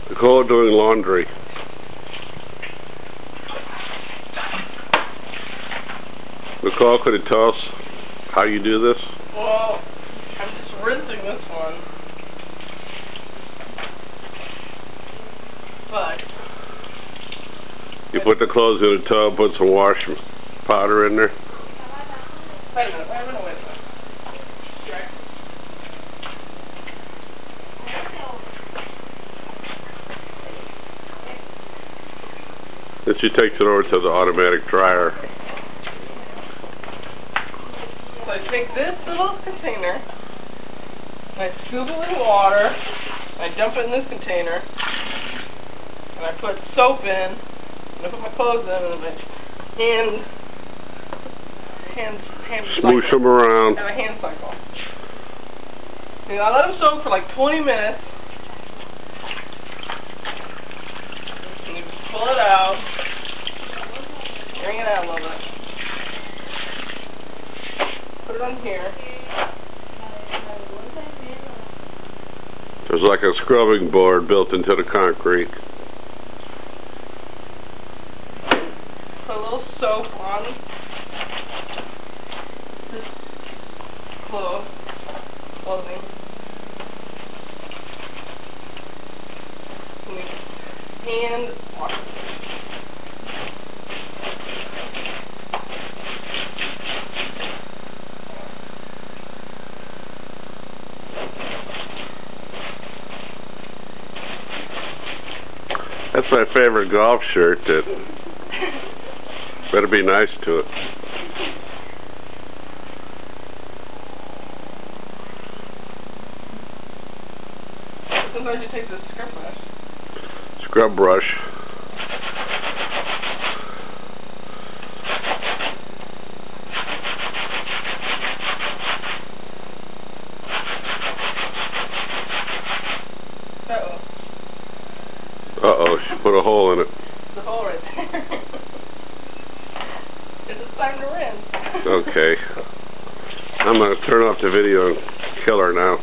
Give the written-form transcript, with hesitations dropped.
Nicole doing laundry. Nicole, could you tell us how you do this? Well, I'm just rinsing this one. But You put the clothes in a tub, put some wash powder in there. wait a minute, wait a minute. Then she takes it over to the automatic dryer. So I take this little container, and I scoop it with water, and I dump it in this container, and I put soap in, and I put my clothes in, and I hand Smoosh cycle. them around. And a hand cycle. And I let them soak for like 20 minutes. And you just pull it out, bring it out a little bit. Put it on here. There's like a scrubbing board built into the concrete. Put a little soap on this clothing. And you hand wash it. That's my favorite golf shirt. That better be nice to it. Sometimes you take this scrub brush. Scrub brush. Uh-oh, she put a hole in it. The hole right there. It's time to rinse. Okay. I'm going to turn off the video and kill her now.